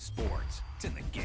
sports. It's in the game.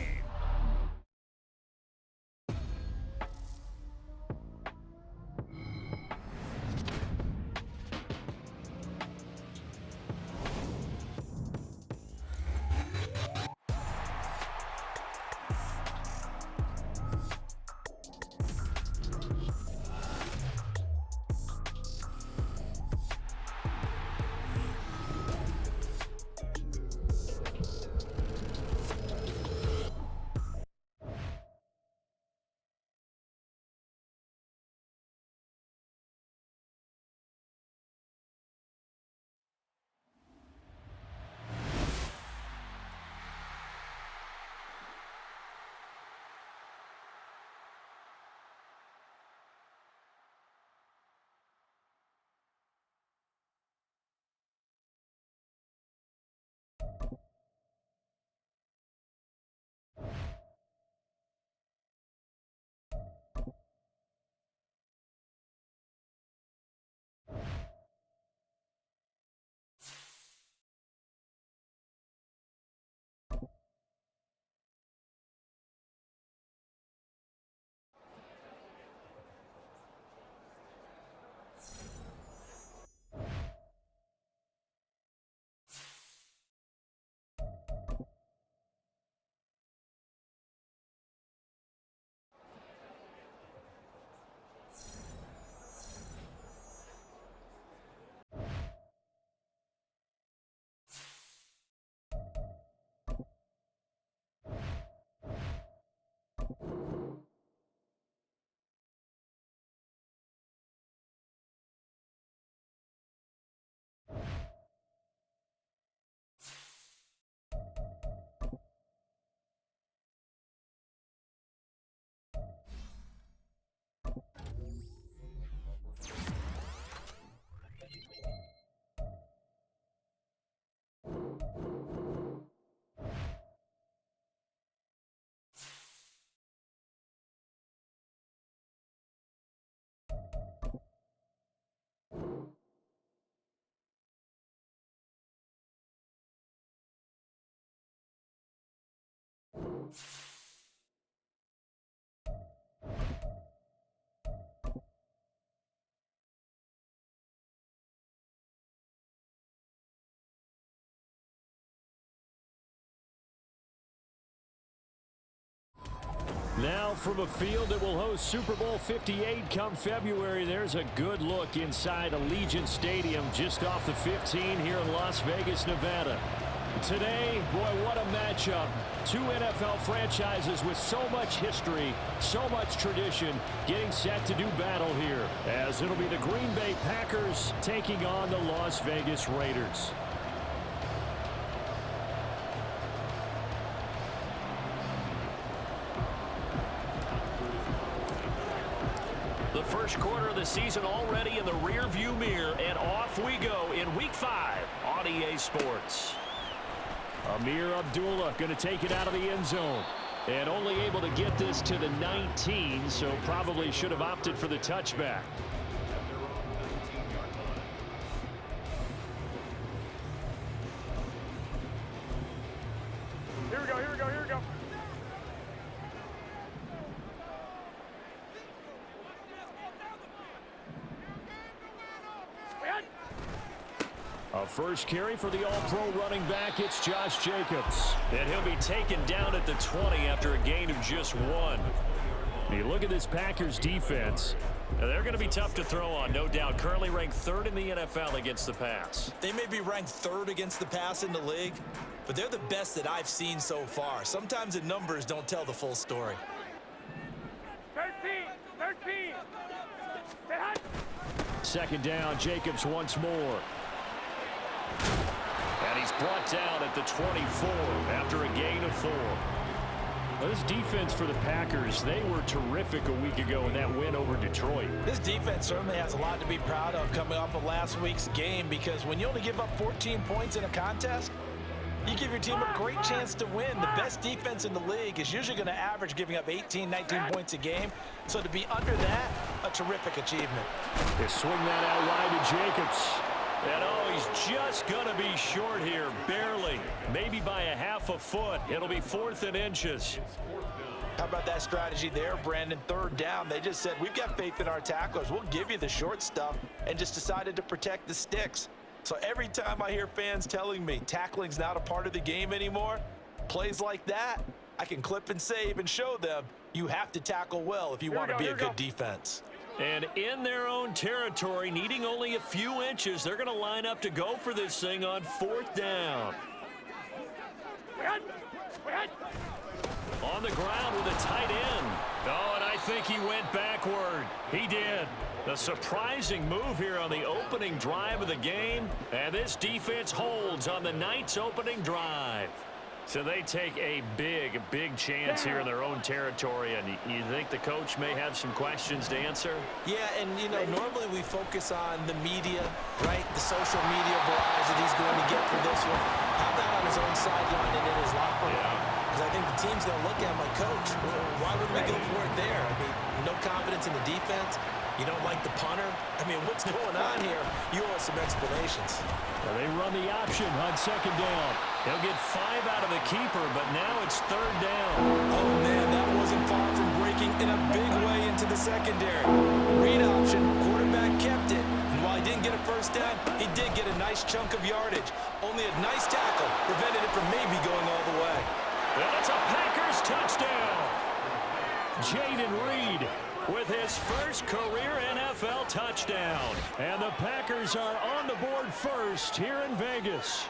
Now from a field that will host Super Bowl 58 come February, there's a good look inside Allegiant Stadium just off the 15 here in Las Vegas, Nevada. Today, boy, what a matchup. Two NFL franchises with so much history, so much tradition, getting set to do battle here, as it'll be the Green Bay Packers taking on the Las Vegas Raiders. The first quarter of the season already in the rear-view mirror, and off we go in Week 5 on EA Sports. Amir Abdullah going to take it out of the end zone. And only able to get this to the 19, so probably should have opted for the touchback. Here we go, here we go, here we go. A first carry for the all-pro running back, it's Josh Jacobs. And he'll be taken down at the 20 after a gain of just 1. You look at this Packers defense. Now, they're going to be tough to throw on, no doubt. Currently ranked 3rd in the NFL against the pass. They may be ranked 3rd against the pass in the league, but they're the best that I've seen so far. Sometimes the numbers don't tell the full story. 13. Second down, Jacobs once more. And he's brought down at the 24 after a gain of 4. Well, this defense for the Packers, they were terrific a week ago in that win over Detroit. This defense certainly has a lot to be proud of coming off of last week's game, because when you only give up 14 points in a contest, you give your team a great chance to win. The best defense in the league is usually going to average giving up 18, 19 points a game. So to be under that, a terrific achievement. They swing that out wide to Jacobs. And oh, he's just going to be short here, barely. Maybe by a half a foot. It'll be 4th and inches. How about that strategy there, Brandon? 3rd down. They just said, we've got faith in our tacklers. We'll give you the short stuff, and just decided to protect the sticks. So every time I hear fans telling me tackling's not a part of the game anymore, plays like that, I can clip and save and show them you have to tackle well if you want to be a good defense. And in their own territory, needing only a few inches, they're going to line up to go for this thing on 4th down. On the ground with a tight end. Oh, and I think he went backward. He did. The surprising move here on the opening drive of the game. And this defense holds on the Knights' opening drive. So they take a big chance here in their own territory. And you think the coach may have some questions to answer? Yeah, and, you know, normally we focus on the media, right? The social media barrage that he's going to get for this one. How about on his own sideline and in his locker room? Because I think the team's going to look at him like, Coach, why would we go for it there? I mean, no confidence in the defense. You don't like the punter? I mean, what's going on here? You owe us some explanations. Well, they run the option on 2nd down. They'll get 5 out of the keeper, but now it's 3rd down. Oh, man, that wasn't far from breaking in a big way into the secondary. Read option, quarterback kept it. And while he didn't get a 1st down, he did get a nice chunk of yardage. Only a nice tackle prevented it from maybe going all the way. And it's a Packers touchdown. Jayden Reed with his first career NFL touchdown. And the Packers are on the board first here in Vegas.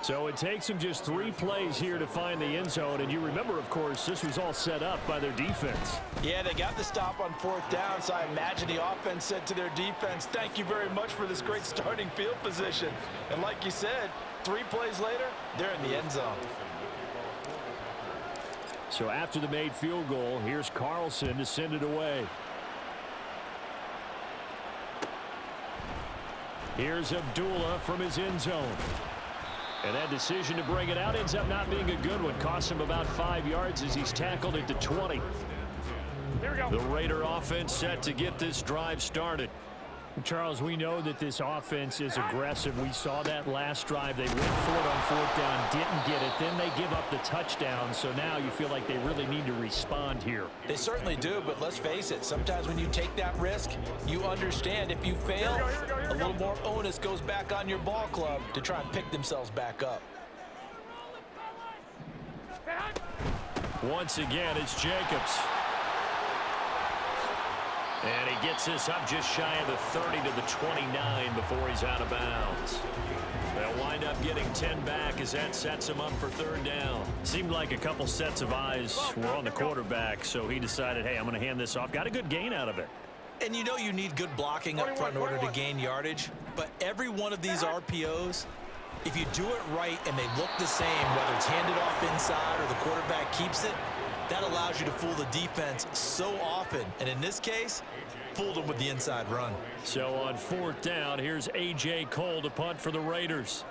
So it takes them just 3 plays here to find the end zone. And you remember, of course, this was all set up by their defense. Yeah, they got the stop on 4th down, so I imagine the offense said to their defense, thank you very much for this great starting field position. And like you said, 3 plays later, they're in the end zone. So after the made field goal, here's Carlson to send it away. Here's Abdullah from his end zone. And that decision to bring it out ends up not being a good one. Costs him about 5 yards as he's tackled at the 20. Here we go. The Raider offense set to get this drive started. Charles, we know that this offense is aggressive. We saw that last drive. They went for it on 4th down, didn't get it. Then they give up the touchdown. So now you feel like they really need to respond here. They certainly do, but let's face it. Sometimes when you take that risk, you understand if you fail, a little more onus goes back on your ball club to try and pick themselves back up. Once again, it's Jacobs. And he gets this up just shy of the 30 to the 29 before he's out of bounds. They'll wind up getting 10 back as that sets him up for 3rd down. Seemed like a couple sets of eyes were on the quarterback, so he decided, hey, I'm going to hand this off. Got a good gain out of it. And you know you need good blocking up front in order to gain yardage, but every one of these RPOs, if you do it right and they look the same, whether it's handed off inside or the quarterback keeps it, that allows you to fool the defense so often. And in this case, fooled them with the inside run. So on 4th down, here's A.J. Cole to punt for the Raiders.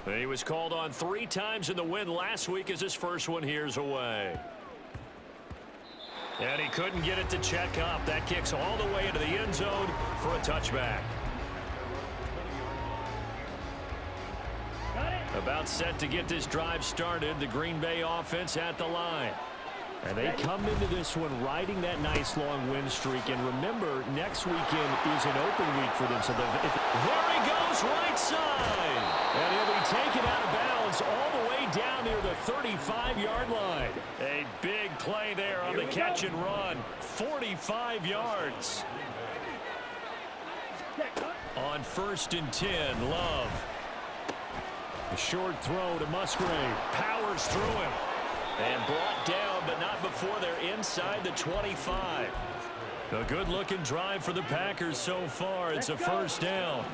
He was called on 3 times in the win last week as his first one here's away. And he couldn't get it to check up. That kicks all the way into the end zone for a touchback. About set to get this drive started, the Green Bay offense at the line. And they come into this one riding that nice long win streak. And remember, next weekend is an open week for them. So there he goes, right side. And he'll be taken out of bounds all the way down near the 35-yard line. A big play there on the catch and run. 45 yards. On 1st and 10, Love. A short throw to Musgrave. Powers through him. And brought down, but not before they're inside the 25. A good-looking drive for the Packers so far. It's a 1st down.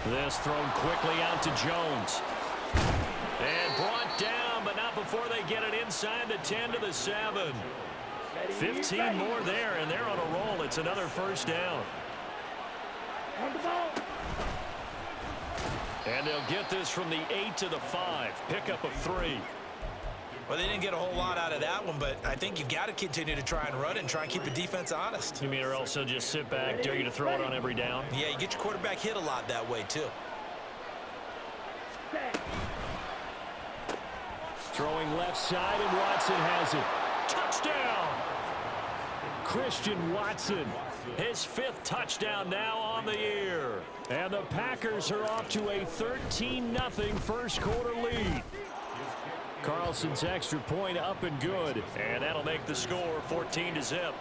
This thrown quickly out to Jones. And brought down, but not before they get it inside the 10 to the 7. 15 more there, and they're on a roll. It's another 1st down. And they'll get this from the 8 to the 5. Pickup of 3. Well, they didn't get a whole lot out of that one, but I think you've got to continue to try and run it and try and keep the defense honest. You mean or else they'll just sit back, dare you to throw it on every down? Yeah, you get your quarterback hit a lot that way, too. Throwing left side, and Watson has it. Touchdown! Christian Watson, his 5th touchdown now on the year. And the Packers are off to a 13-0 first quarter lead. Carlson's extra point up and good. And that'll make the score 14-0.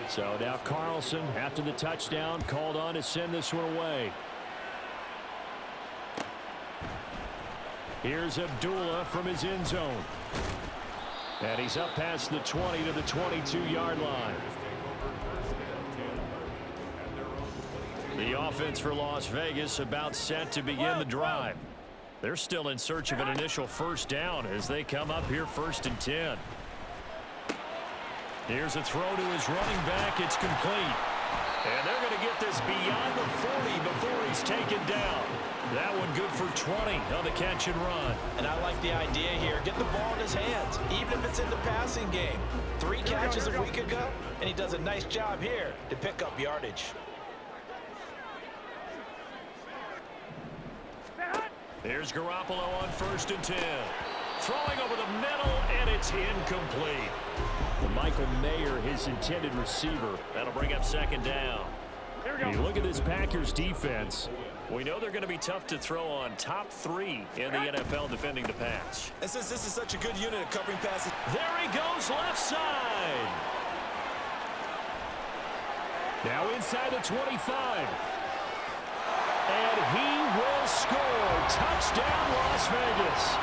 So now Carlson, after the touchdown, called on to send this one away. Here's Abdullah from his end zone. And he's up past the 20 to the 22-yard line. The offense for Las Vegas about set to begin the drive. They're still in search of an initial first down as they come up here 1st and 10. Here's a throw to his running back. It's complete. And they're going to get this beyond the 40 before he's taken down. That one good for 20 on the catch and run. And I like the idea here. Get the ball in his hands, even if it's in the passing game. 3 catches a week ago, and he does a nice job here to pick up yardage. Here's Garoppolo on 1st and 10. Throwing over the middle, and it's incomplete. Michael Mayer, his intended receiver. That'll bring up 2nd down. You look at this Packers defense. We know they're going to be tough to throw on. Top 3 in the NFL defending the pass. And since this is such a good unit of covering passes. There he goes left side. Now inside the 25. And he will score. Touchdown, Las Vegas.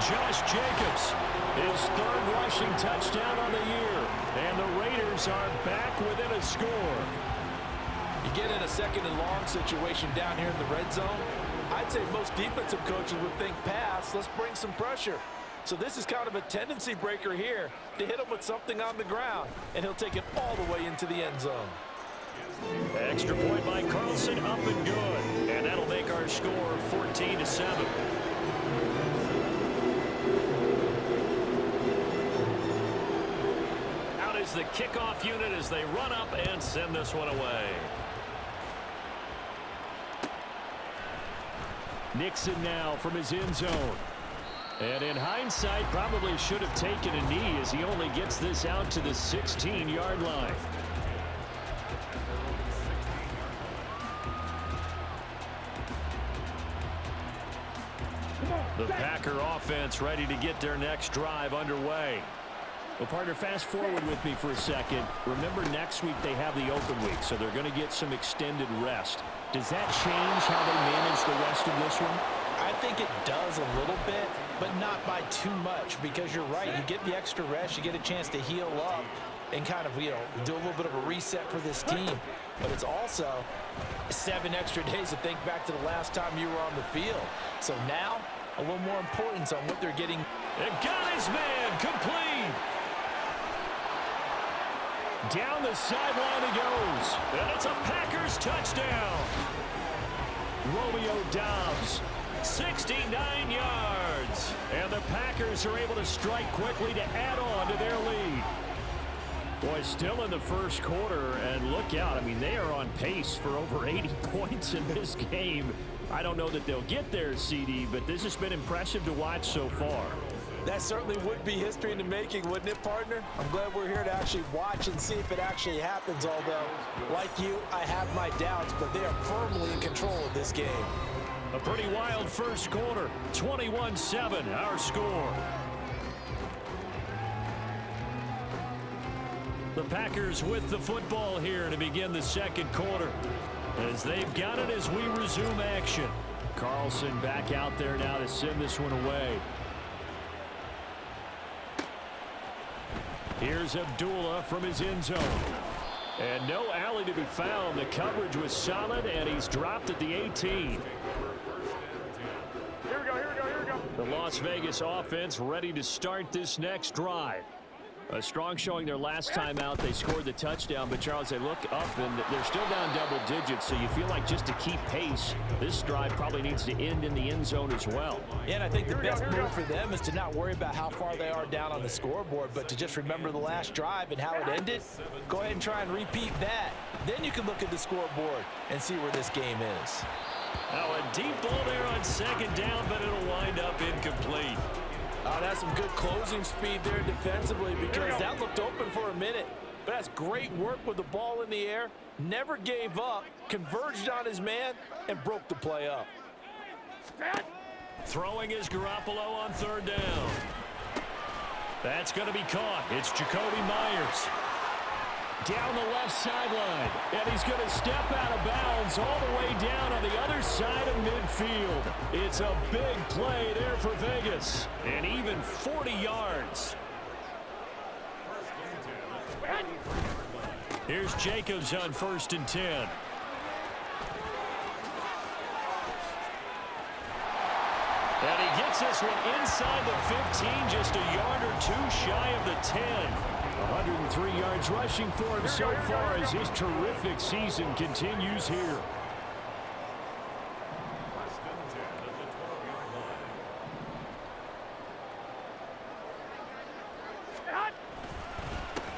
Josh Jacobs, his 3rd rushing touchdown on the year. And the Raiders are back within a score. You get in a 2nd and long situation down here in the red zone. I'd say most defensive coaches would think pass. Let's bring some pressure. So this is kind of a tendency breaker here to hit him with something on the ground. And he'll take it all the way into the end zone. Extra point by Carlson, up and good. And that'll make our score 14-7. Out is the kickoff unit as they run up and send this one away. Nixon now from his end zone. And in hindsight, probably should have taken a knee as he only gets this out to the 16-yard line. The Packer offense ready to get their next drive underway. Well, partner, fast forward with me for a second. Remember, next week they have the open week, so they're going to get some extended rest. Does that change how they manage the rest of this one? I think it does a little bit, but not by too much, because you're right. You get the extra rest. You get a chance to heal up and kind of, do a little bit of a reset for this team. But it's also 7 extra days to think back to the last time you were on the field. So now, a little more importance on what they're getting. And got his man complete. Down the sideline he goes. And it's a Packers touchdown. Romeo Doubs, 69 yards. And the Packers are able to strike quickly to add on to their lead. Boy, still in the first quarter, and look out. I mean, they are on pace for over 80 points in this game. I don't know that they'll get there, CD, but this has been impressive to watch so far. That certainly would be history in the making, wouldn't it, partner? I'm glad we're here to actually watch and see if it actually happens, although, like you, I have my doubts, but they are firmly in control of this game. A pretty wild first quarter. 21-7, our score. The Packers with the football here to begin the second quarter. As they've got it as we resume action. Carlson back out there now to send this one away. Here's Abdullah from his end zone. And no alley to be found. The coverage was solid, and he's dropped at the 18. Here we go. The Las Vegas offense ready to start this next drive. A strong showing their last time out. They scored the touchdown, but Charles, they look up and they're still down double digits, so you feel like just to keep pace, this drive probably needs to end in the end zone as well. Yeah, and I think the best move for them is to not worry about how far they are down on the scoreboard, but to just remember the last drive and how it ended. Go ahead and try and repeat that. Then you can look at the scoreboard and see where this game is. Now a deep ball there on second down, but it'll wind up incomplete. That's some good closing speed there defensively because that looked open for a minute. But that's great work with the ball in the air. Never gave up, converged on his man, and broke the play up. Throwing is Garoppolo on third down. That's going to be caught. It's Jacoby Myers. Down the left sideline, and he's going to step out of bounds all the way down on the other side of midfield. It's a big play there for Vegas, and even 40 yards. Here's Jacobs on 1st and 10. And he gets this one inside the 15, just a yard or two shy of the 10. 103 yards rushing for him so far as his terrific season continues here.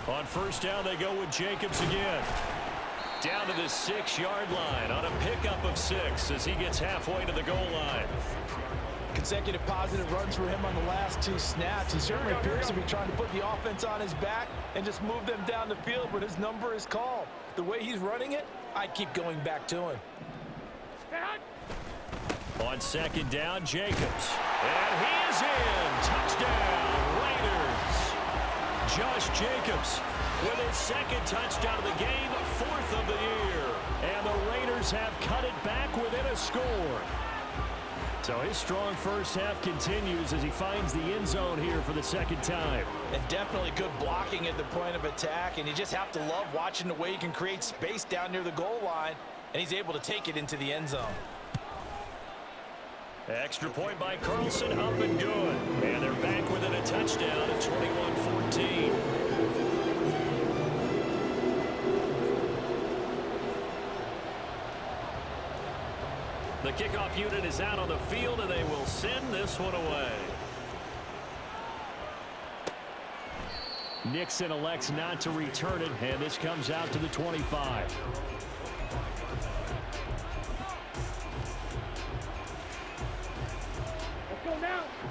On first down, they go with Jacobs again. Down to the 6-yard line on a pickup of 6 as he gets halfway to the goal line. Consecutive positive runs for him on the last 2 snaps. He certainly appears to be trying to put the offense on his back and just move them down the field when his number is called. The way he's running it, I'd keep going back to him. On second down, Jacobs. And he is in. Touchdown, Raiders. Josh Jacobs with his 2nd touchdown of the game, 4th of the year. And the Raiders have cut it back within a score. So his strong first half continues as he finds the end zone here for the 2nd time. And definitely good blocking at the point of attack, and you just have to love watching the way he can create space down near the goal line, and he's able to take it into the end zone. Extra point by Carlson, up and good. And they're back within a touchdown at 21-14. The kickoff unit is out on the field, and they will send this one away. Nixon elects not to return it, and this comes out to the 25.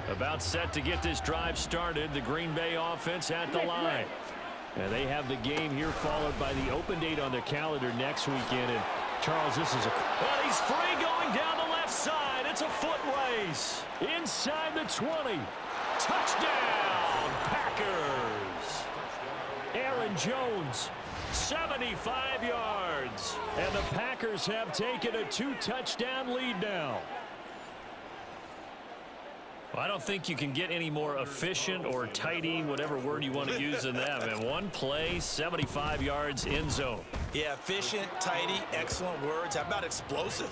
About set to get this drive started. The Green Bay offense at the line. And they have the game here followed by the open date on their calendar next weekend. And Charles, this is a... Well, he's free going down the left side. It's a foot race. Inside the 20. Touchdown, Packers. Aaron Jones, 75 yards. And the Packers have taken a 2-touchdown lead now. Well, I don't think you can get any more efficient or tidy, whatever word you want to use in that. And one play, 75 yards, end zone. Yeah, efficient, tidy, excellent words. How about explosive?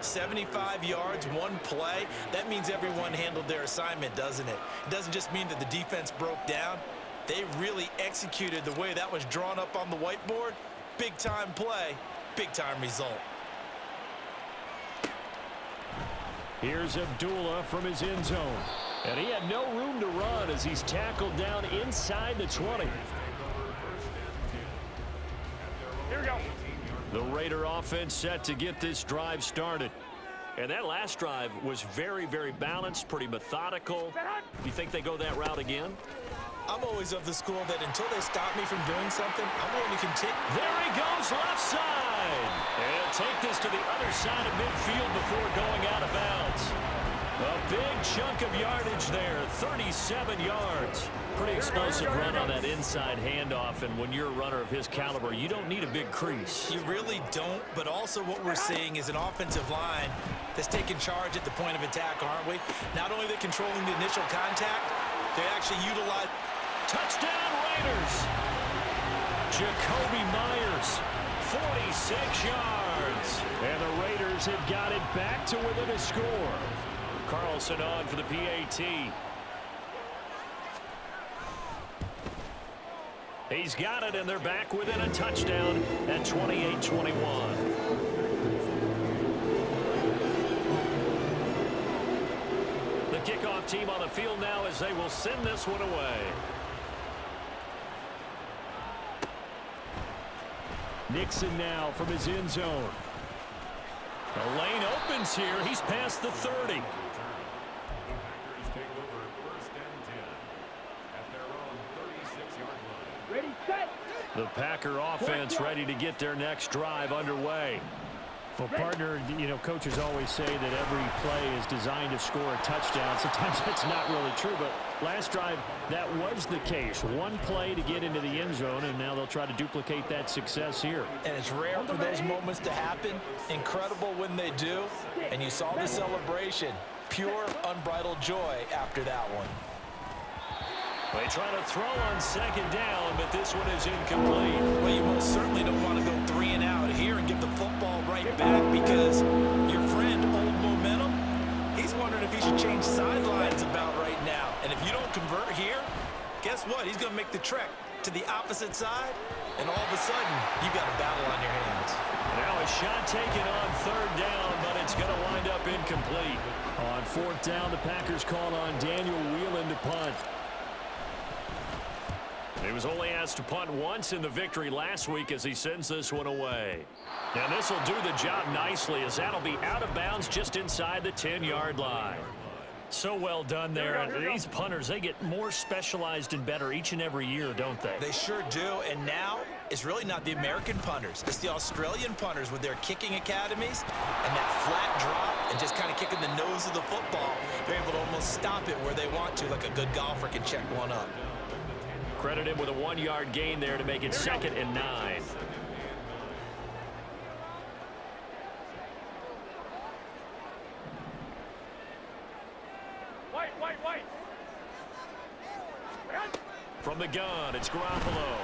75 yards, one play. That means everyone handled their assignment, doesn't it? It doesn't just mean that the defense broke down. They really executed the way that was drawn up on the whiteboard. Big-time play, big-time result. Here's Abdullah from his end zone. And he had no room to run as he's tackled down inside the 20. Here we go. The Raider offense set to get this drive started. And that last drive was very, very balanced, pretty methodical. Do you think they go that route again? I'm always of the school that until they stop me from doing something, I'm going to continue. There he goes, left side. And take this to the other side of midfield before going out of bounds. A big chunk of yardage there, 37 yards. Pretty explosive run on that inside handoff, and when you're a runner of his caliber, you don't need a big crease. You really don't, but also what we're seeing is an offensive line that's taking charge at the point of attack, aren't we? Not only are they controlling the initial contact, they actually utilize... Touchdown Raiders! Jacoby Myers, 46 yards. And the Raiders have got it back to within a score. Carlson on for the PAT. He's got it, and they're back within a touchdown at 28-21. The kickoff team on the field now as they will send this one away. Nixon now from his end zone. The lane opens here. He's past the 30. The Packer offense ready to get their next drive underway. Well, partner, you know, coaches always say that every play is designed to score a touchdown. Sometimes that's not really true, but last drive, that was the case. One play to get into the end zone, and now they'll try to duplicate that success here. And it's rare for those moments to happen. Incredible when they do. And you saw the celebration. Pure, unbridled joy after that one. They try to throw on second down, but this one is incomplete. Well, you most certainly don't want to go 3 and out here and give the football right back because your friend, Old Momentum, he's wondering if he should change sidelines about right now. And if you don't convert here, guess what? He's going to make the trek to the opposite side, and all of a sudden, you've got a battle on your hands. Now a shot taken on third down, but it's going to wind up incomplete. On fourth down, the Packers called on Daniel Whelan to punt. He was only asked to punt once in the victory last week as he sends this one away. Now this will do the job nicely as that'll be out of bounds just inside the 10-yard line. So well done there. And these punters, they get more specialized and better each and every year, don't they? They sure do. And now it's really not the American punters. It's the Australian punters with their kicking academies and that flat drop and just kind of kicking the nose of the football. They're able to almost stop it where they want to, like a good golfer can check one up. Credit him with a 1-yard gain there to make it 2nd and 9. White. From the gun, it's Garoppolo.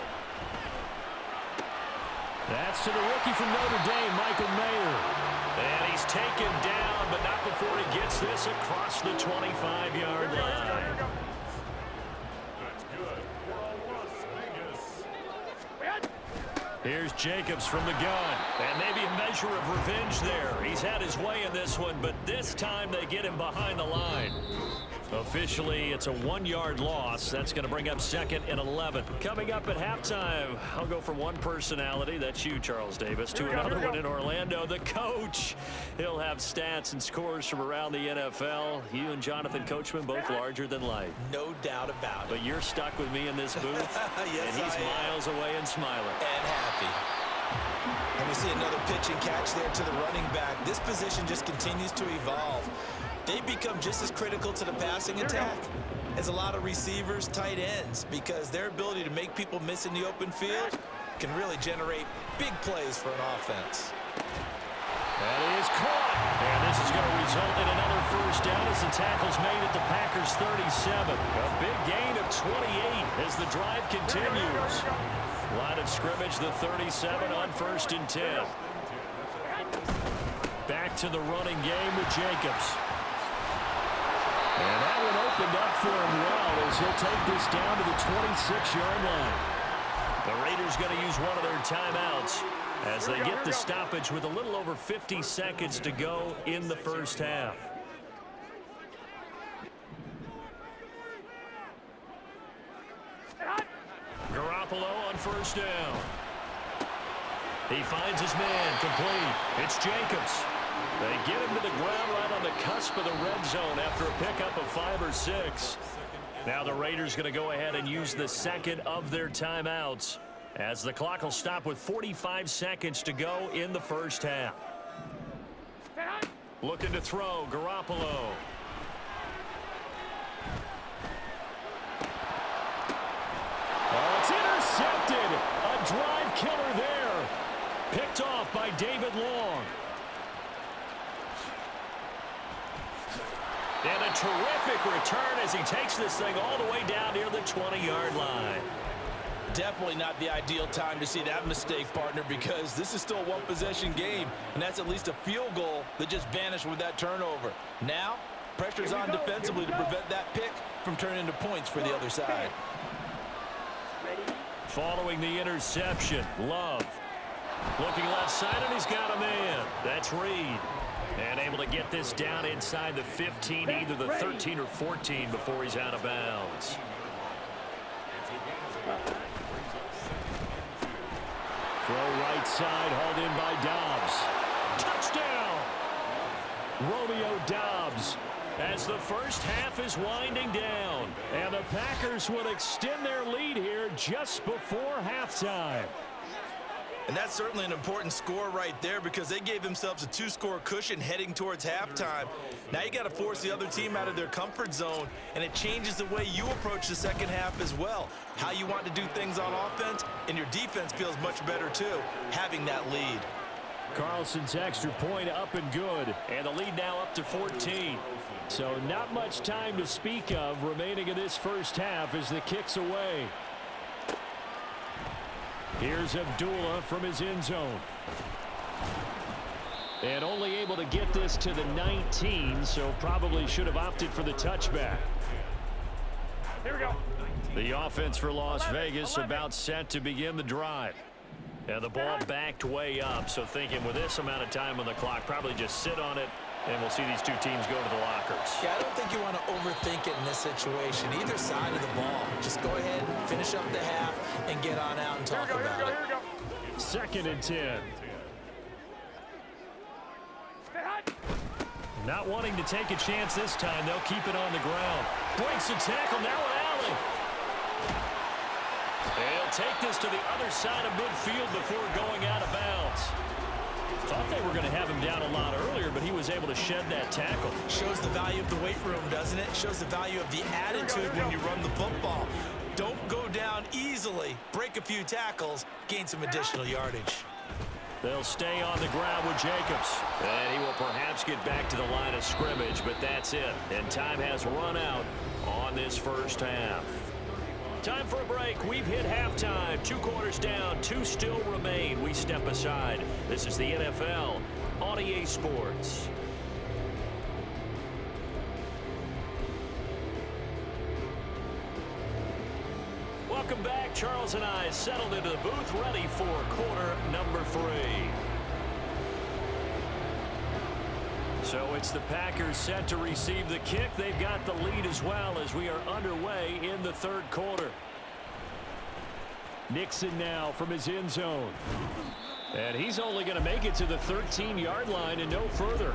That's to the rookie from Notre Dame, Michael Mayer. And he's taken down, but not before he gets this across the 25-yard line. Here's Jacobs from the gun, and maybe a measure of revenge there. He's had his way in this one, but this time they get him behind the line. Officially, it's a 1-yard loss. That's going to bring up 2nd and 11. Coming up at halftime, I'll go from one personality, that's you, Charles Davis, to another one in Orlando, the coach. He'll have stats and scores from around the NFL. You and Jonathan Coachman, both larger than life. No doubt about it. But you're stuck with me in this booth, yes, and he's miles away and smiling. And happy. And we see another pitch and catch there to the running back. This position just continues to evolve. They become just as critical to the passing attack as a lot of receivers, tight ends, because their ability to make people miss in the open field can really generate big plays for an offense. That is caught. And this is going to result in another first down as the tackle's made at the Packers' 37. A big gain of 28 as the drive continues. Line of scrimmage, the 37 on 1st and 10. Back to the running game with Jacobs. And that one opened up for him well as he'll take this down to the 26-yard line. The Raiders going to use one of their timeouts as they get the stoppage with a little over 50 seconds to go in the first half. Garoppolo on first down. He finds his man complete. It's Jacobs. They get him to the ground right on the cusp of the red zone after a pickup of 5 or 6. Now the Raiders going to go ahead and use the second of their timeouts as the clock will stop with 45 seconds to go in the first half. Looking to throw, Garoppolo. Oh, it's intercepted. A drive killer there. Picked off by David Long. And a terrific return as he takes this thing all the way down near the 20-yard line. Definitely not the ideal time to see that mistake, partner, because this is still a one-possession game, and that's at least a field goal that just vanished with that turnover. Now, pressure's on defensively to prevent that pick from turning into points for the other side. Following the interception, Love. Looking left side, and he's got a man. That's Reed. And able to get this down inside the 15, either the 13 or 14 before he's out of bounds. Throw right side, hauled in by Dobbs. Touchdown! Romeo Dobbs, as the first half is winding down. And the Packers will extend their lead here just before halftime. And that's certainly an important score right there because they gave themselves a 2-score cushion heading towards halftime. Now you got to force the other team out of their comfort zone, and it changes the way you approach the second half as well. How you want to do things on offense, and your defense feels much better too, having that lead. Carlson's extra point up and good, and the lead now up to 14. So not much time to speak of remaining in this first half as the kick's away. Here's Abdullah from his end zone. And only able to get this to the 19, so probably should have opted for the touchback. Here we go. The offense for Las Vegas about set to begin the drive. And the ball backed way up, so thinking with this amount of time on the clock, probably just sit on it, and we'll see these two teams go to the lockers. Yeah, I don't think you want to overthink it in this situation. Either side of the ball. Just go ahead, finish up the half, and get on out and talk about it. Here we go. 2nd and 10. Not wanting to take a chance this time. They'll keep it on the ground. Breaks the tackle. Now an alley. They'll take this to the other side of midfield before going out of bounds. Thought they were going to have him down a lot earlier, but he was able to shed that tackle. Shows the value of the weight room, doesn't it? Shows the value of the attitude when you run the football. Don't go down easily. Break a few tackles. Gain some additional yardage. They'll stay on the ground with Jacobs. And he will perhaps get back to the line of scrimmage, but that's it. And time has run out on this first half. Time for a break. We've hit halftime. 2 quarters down. 2 still remain. We step aside. This is the NFL on EA Sports. Welcome back. Charles and I settled into the booth, ready for quarter number 3. So it's the Packers set to receive the kick. They've got the lead as well as we are underway in the 3rd quarter. Nixon now from his end zone. And he's only going to make it to the 13-yard line and no further.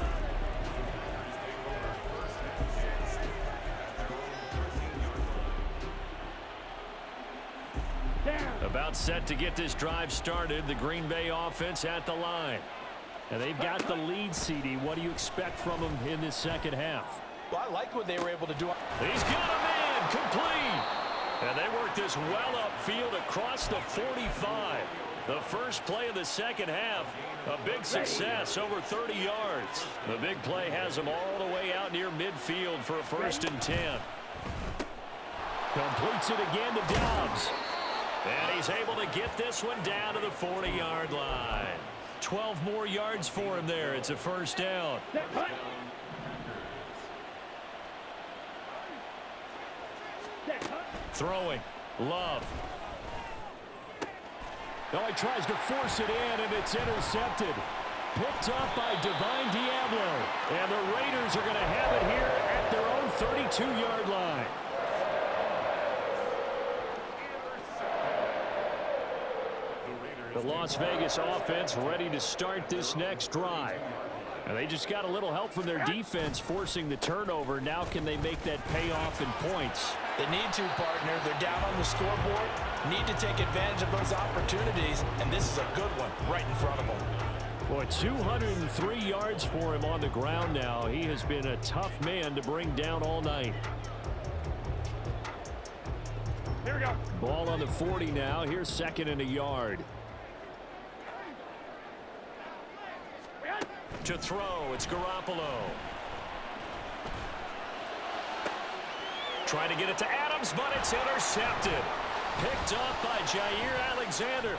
About set to get this drive started. The Green Bay offense at the line. And they've got the lead, CD. What do you expect from them in this second half? Well, I like what they were able to do. He's got a man complete. And they work this well upfield across the 45. The first play of the second half, a big success, over 30 yards. The big play has them all the way out near midfield for a 1st and 10. Completes it again to Dobbs. And he's able to get this one down to the 40-yard line. 12 more yards for him there. It's a 1st down. Throwing. Love. Oh, he tries to force it in, and it's intercepted. Picked up by Divine Diablo. And the Raiders are going to have it here at their own 32-yard line. The Las Vegas offense ready to start this next drive. And they just got a little help from their defense forcing the turnover. Now can they make that pay off in points? They need to, partner. They're down on the scoreboard. Need to take advantage of those opportunities, and this is a good one right in front of them. Boy, 203 yards for him on the ground now. He has been a tough man to bring down all night. Here we go. Ball on the 40 now. Here's 2nd and a yard. To throw, it's Garoppolo. Trying to get it to Adams, but it's intercepted. Picked up by Jair Alexander.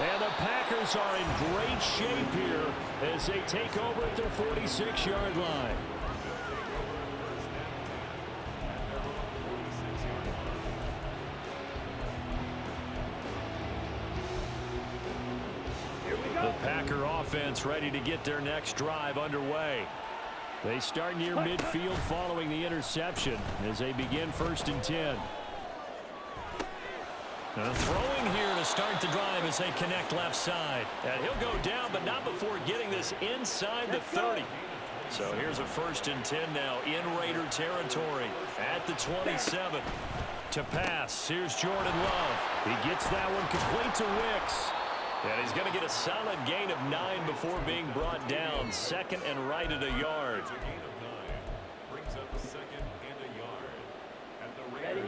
And the Packers are in great shape here as they take over at their 46-yard line. offense ready to get their next drive underway. They start near midfield following the interception as they begin 1st and 10. Throwing here to start the drive as they connect left side. And he'll go down, but not before getting this inside the 30. So here's a 1st and 10 now in Raider territory at the 27. To pass, here's Jordan Love. He gets that one complete to Wicks. And he's going to get a solid gain of 9 before being brought down. 2nd and right at a yard.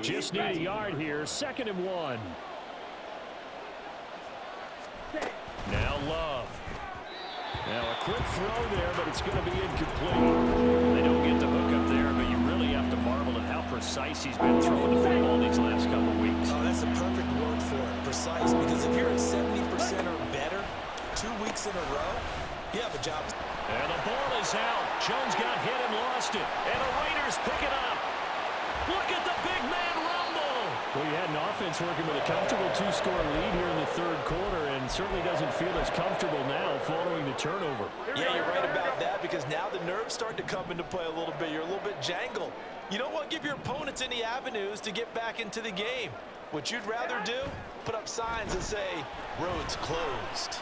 Just need a yard here. 2nd and 1. Now Love. Now a quick throw there, but it's going to be incomplete. They don't get the hook up there, but you really have to marvel at how precise he's been throwing the football these last couple of weeks. Oh, that's a perfect word for it, precise, because if you're at 70% or better 2 weeks in a row, you have a job. And the ball is out. Jones got hit and lost it. And the Raiders pick it up. Look at the big man rumble. Well, you had an offense working with a comfortable 2-score lead here in the 3rd quarter, and certainly doesn't feel as comfortable now following the turnover. Yeah, you're right about that, because now the nerves start to come into play a little bit. You're a little bit jangled. You don't want to give your opponents any avenues to get back into the game. What you'd rather do, put up signs that say, roads closed.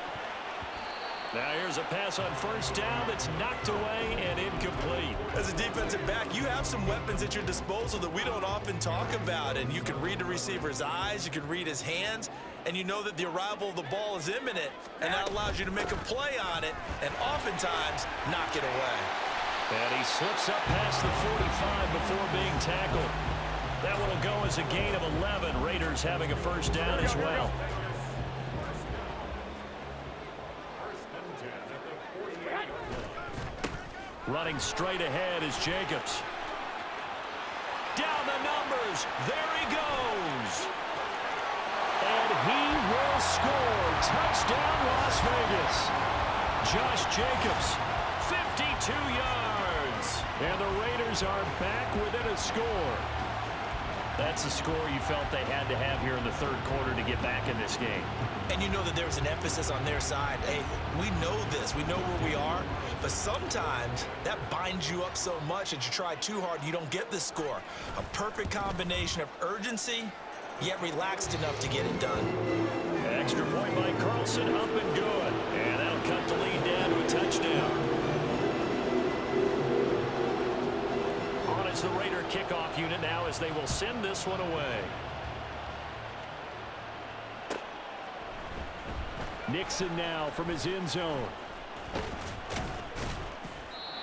Now here's a pass on 1st down that's knocked away and incomplete. As a defensive back, you have some weapons at your disposal that we don't often talk about, and you can read the receiver's eyes, you can read his hands, and you know that the arrival of the ball is imminent, and that allows you to make a play on it and oftentimes knock it away. And he slips up past the 45 before being tackled. That one will go as a gain of 11. Raiders having a 1st down as well. Running straight ahead is Jacobs. Down the numbers. There he goes. And he will score. Touchdown, Las Vegas. Josh Jacobs, 52 yards. And the Raiders are back within a score. That's a score you felt they had to have here in the 3rd quarter to get back in this game. And you know that there's an emphasis on their side. Hey, we know this. We know where we are. But sometimes that binds you up so much that you try too hard, you don't get the score. A perfect combination of urgency, yet relaxed enough to get it done. Extra point by Carlson, up and good. And that'll cut the lead down to a touchdown. On is the Raider kickoff unit now as they will send this one away. Nixon now from his end zone.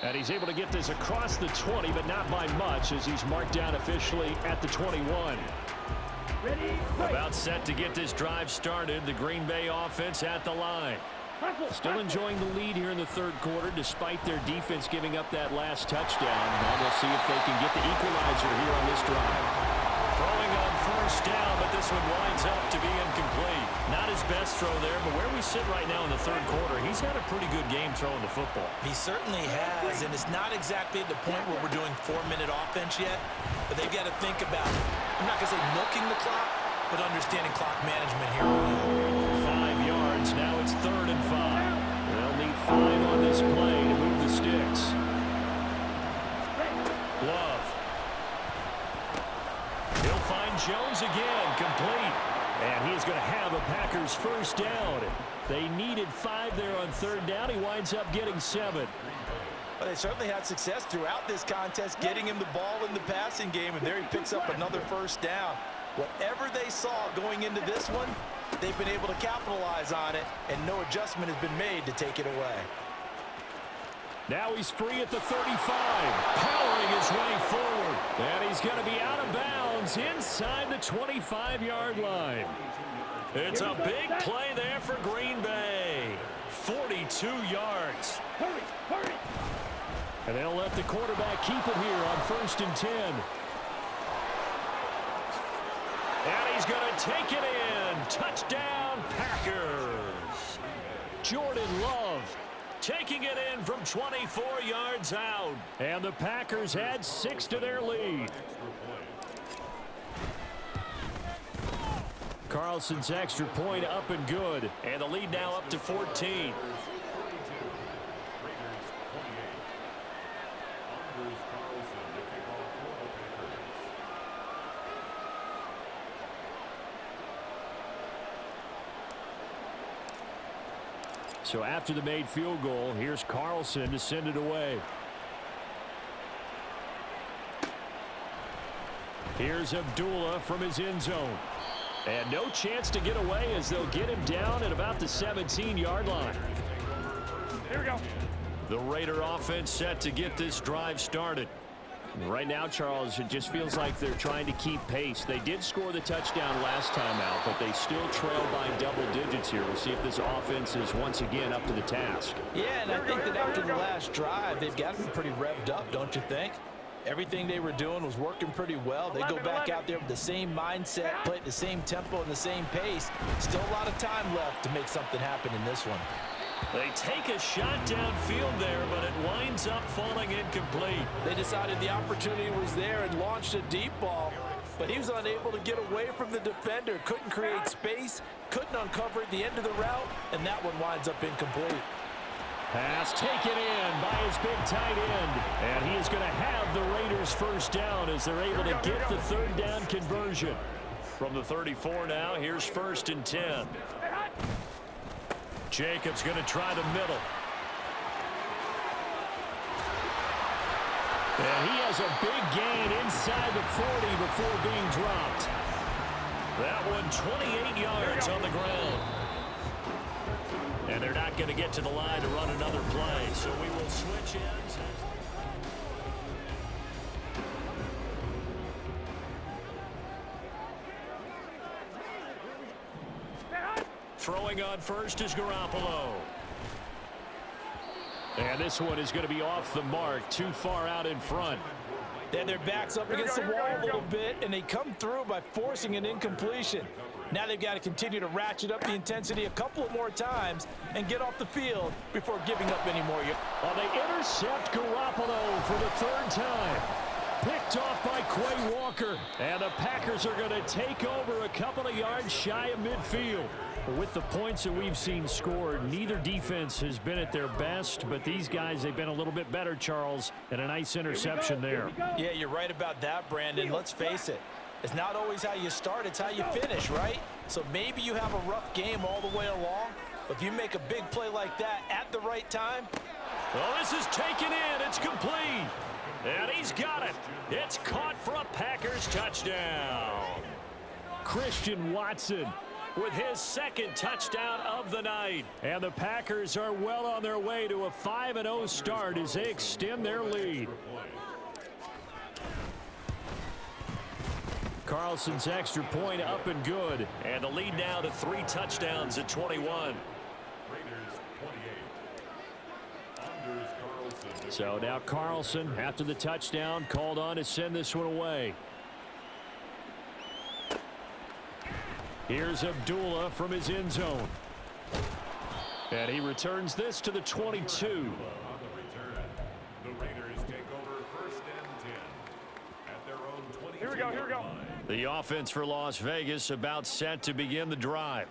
And he's able to get this across the 20, but not by much as he's marked down officially at the 21. About set to get this drive started. The Green Bay offense at the line. Still enjoying the lead here in the 3rd quarter despite their defense giving up that last touchdown. Now we'll see if they can get the equalizer here on this drive. Throwing on 1st down, but this one winds up to be incomplete. Not his best throw there, but where we sit right now in the 3rd quarter, he's had a pretty good game throwing the football. He certainly has, and it's not exactly at the point where we're doing 4-minute offense yet, but they've got to think about, I'm not going to say milking the clock, but understanding clock management here. 5 yards, now it's 3rd and 5. They'll need 5 on this play to move the sticks. Love. He'll find Jones again, complete. And he's going to have a Packers 1st down. They needed 5 there on 3rd down. He winds up getting 7. Well, they certainly had success throughout this contest, getting him the ball in the passing game, and there he picks up another 1st down. Whatever they saw going into this one, they've been able to capitalize on it, and no adjustment has been made to take it away. Now he's free at the 35, powering his way forward. And he's going to be out of bounds inside the 25-yard line. It's a big play there for Green Bay. 42 yards. Hurry. And they'll let the quarterback keep it here on 1st and 10. And he's going to take it in. Touchdown, Packers. Jordan Love taking it in from 24 yards out. And the Packers had 6 to their lead. Carlson's extra point up and good. And the lead now up to 14. So after the made field goal, here's Carlson to send it away. Here's Abdullah from his end zone. And no chance to get away as they'll get him down at about the 17-yard line. Here we go. The Raider offense set to get this drive started. Right now, Charles, it just feels like they're trying to keep pace. They did score the touchdown last time out, but they still trail by double digits here. We'll see if this offense is once again up to the task. Yeah, and I think that after the last drive, they've got to be pretty revved up, don't you think? Everything they were doing was working pretty well. They go back out there with the same mindset, play at the same tempo and the same pace. Still a lot of time left to make something happen in this one. They take a shot downfield there, but it winds up falling incomplete. They decided the opportunity was there and launched a deep ball, but he was unable to get away from the defender. Couldn't create space, couldn't uncover at the end of the route, and that one winds up incomplete. Pass taken in by his big tight end. And he is going to have the Raiders first down as they're able to get the third down conversion. From the 34 now, here's 1st and 10. Jacobs going to try the middle. And he has a big gain inside the 40 before being dropped. That one 28 yards on the ground. And they're not going to get to the line to run another play, so we will switch ends. Throwing on first is Garoppolo. And this one is going to be off the mark, too far out in front. Then their backs up against the wall a little bit, and they come through by forcing an incompletion. Now they've got to continue to ratchet up the intensity a couple of more times and get off the field before giving up any more. Well, they intercept Garoppolo for the third time. Picked off by Quay Walker. And the Packers are going to take over a couple of yards shy of midfield. With the points that we've seen scored, neither defense has been at their best, but these guys, they've been a little bit better, Charles, and a nice interception there. Yeah, you're right about that, Brandon. Let's face it. It's not always how you start, it's how you finish, right? So maybe you have a rough game all the way along, but if you make a big play like that at the right time. Well, this is taken in. It's complete. And he's got it. It's caught for a Packers touchdown. Christian Watson with his second touchdown of the night. And the Packers are well on their way to a 5-0 start as they extend their lead. Carlson's extra point up and good. And the lead now to 3 touchdowns at 21. So now Carlson, after the touchdown, called on to send this one away. Here's Abdullah from his end zone. And he returns this to the 22. The Raiders take over 1st and 10 at their own 22. Here we go. The offense for Las Vegas about set to begin the drive.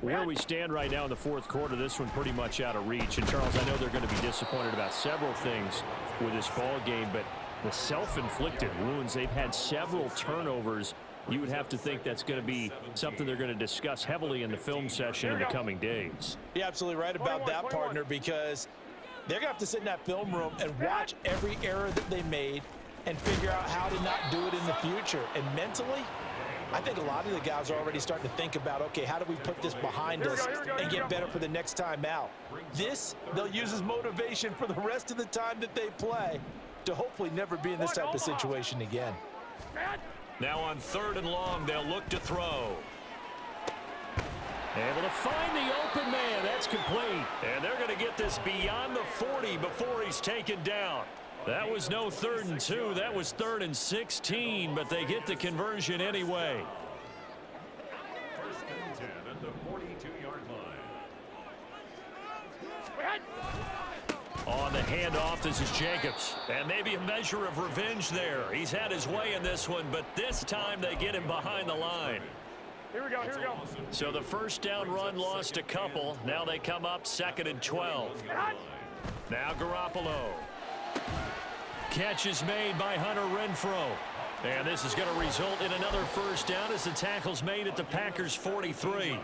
Where we stand right now in the 4th quarter, this one pretty much out of reach. And, Charles, I know they're going to be disappointed about several things with this ball game, but the self-inflicted wounds, they've had several turnovers. You would have to think that's going to be something they're going to discuss heavily in the film session in the coming days. You're absolutely right about that, partner, because they're going to have to sit in that film room and watch every error that they made and figure out how to not do it in the future. And mentally, I think a lot of the guys are already starting to think about, okay, how do we put this behind us and get better for the next time out? This, they'll use as motivation for the rest of the time that they play to hopefully never be in this type of situation again. Now on 3rd and long, they'll look to throw. Able to find the open man. That's complete. And they're going to get this beyond the 40 before he's taken down. That was no 3rd and 2. That was 3rd and 16, but they get the conversion anyway. 1st and 10 at the 42-yard line. On the handoff, this is Jacobs. And maybe a measure of revenge there. He's had his way in this one, but this time they get him behind the line. Here we go. So the first down run lost a couple. Now they come up 2nd and 12. Now Garoppolo. Catch is made by Hunter Renfrow. And this is going to result in another first down as the tackle's made at the Packers' 43. And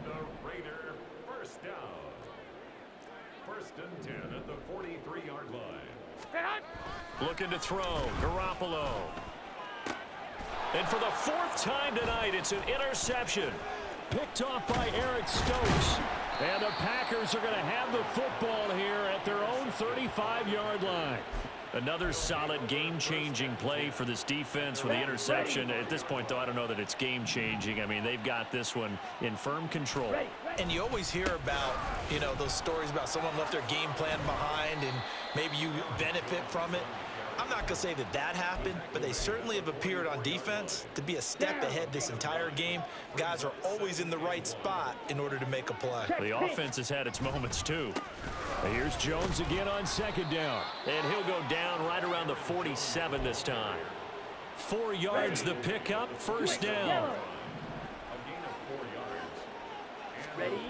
the Raider first and 10 at the 43-yard line. Looking to throw. Garoppolo. And for the fourth time tonight, it's an interception. Picked off by Eric Stokes. And the Packers are going to have the football here at their own 35-yard line. Another solid game-changing play for this defense with the interception. At this point, though, I don't know that it's game-changing. I mean, they've got this one in firm control. And you always hear about, those stories about someone left their game plan behind and maybe you benefit from it. I'm not going to say that happened, but they certainly have appeared on defense to be a step ahead this entire game. Guys are always in the right spot in order to make a play. The offense has had its moments, too. Here's Jones again on second down. And he'll go down right around the 47 this time. 4 yards the pickup, first down. A gain of 4 yards.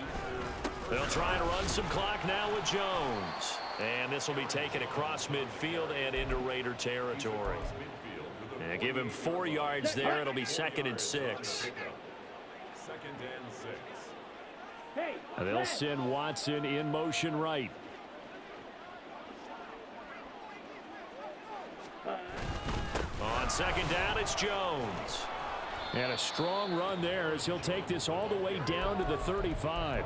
They'll try and run some clock now with Jones. And this will be taken across midfield and into Raider territory. And give him 4 yards there. It'll be 2nd and 6. 2nd and 6. They'll send Watson in motion right. On second down, it's Jones. And a strong run there as he'll take this all the way down to the 35.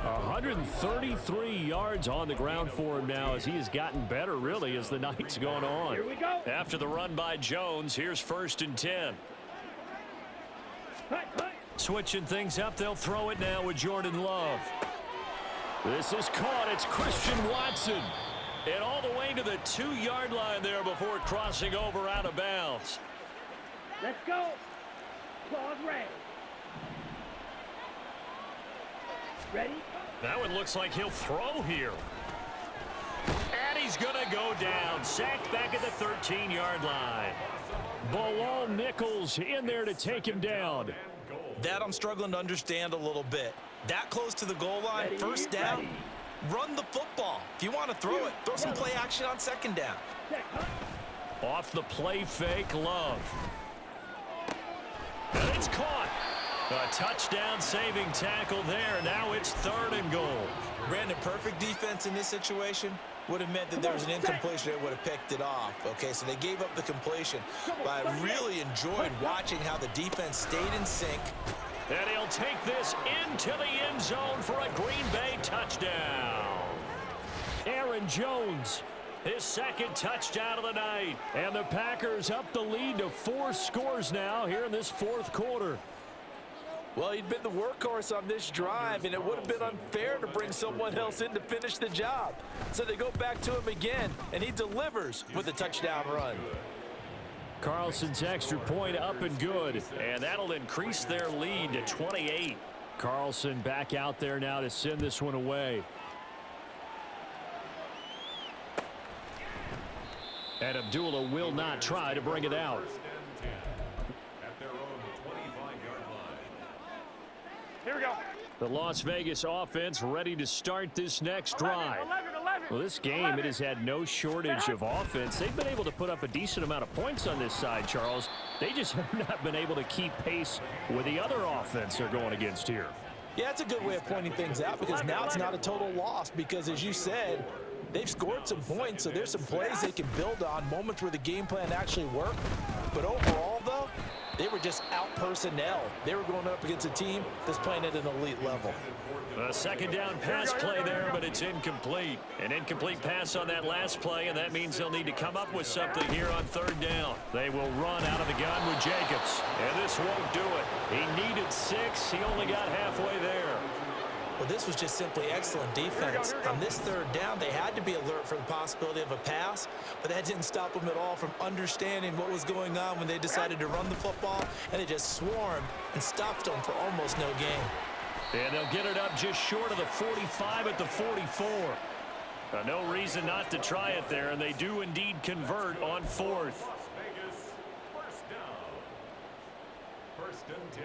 133 yards on the ground for him now as he has gotten better, really, as the night's gone on. Here we go. After the run by Jones, here's 1st and 10. Switching things up, they'll throw it now with Jordan Love. This is caught. It's Christian Watson. And all the way to the 2-yard line there before crossing over out of bounds. Let's go. Claude Ray. Ready? That one looks like he'll throw here. And he's going to go down. Sacked back at the 13-yard line. Bilal Nichols in there to take him down. That I'm struggling to understand a little bit. That close to the goal line, first down, run the football. If you want to throw it, throw some play action on second down. Off the play fake, Love. And it's caught. A touchdown saving tackle there. Now it's 3rd and goal. Brandon, perfect defense in this situation would have meant that there was an incompletion that would have picked it off. Okay, so they gave up the completion. But I really enjoyed watching how the defense stayed in sync. And he'll take this into the end zone for a Green Bay touchdown. Aaron Jones, his 2nd touchdown of the night. And the Packers up the lead to 4 scores now here in this 4th quarter. Well, he'd been the workhorse on this drive, and it would have been unfair to bring someone else in to finish the job. So they go back to him again, and he delivers with a touchdown run. Carlson's extra point up and good, and that'll increase their lead to 28. Carlson back out there now to send this one away. And Abdullah will not try to bring it out. At their own 25-yard line. Here we go. The Las Vegas offense ready to start this next drive. 11. Well, this game, it has had no shortage of offense. They've been able to put up a decent amount of points on this side, Charles. They just have not been able to keep pace with the other offense they're going against here. Yeah, that's a good way of pointing things out because now it's not a total loss because, as you said, they've scored some points, so there's some plays they can build on, moments where the game plan actually worked. But overall, though, they were just out-personnel. They were going up against a team that's playing at an elite level. A 2nd down pass play there, but it's incomplete. An incomplete pass on that last play, and that means they'll need to come up with something here on 3rd down. They will run out of the gun with Jacobs, and this won't do it. He needed 6. He only got halfway there. Well, this was just simply excellent defense. On this 3rd down, they had to be alert for the possibility of a pass, but that didn't stop them at all from understanding what was going on when they decided to run the football, and they just swarmed and stopped them for almost no gain. And they'll get it up just short of the 45 at the 44. No reason not to try it there, and they do indeed convert on 4th. Vegas, first down. 1st and 10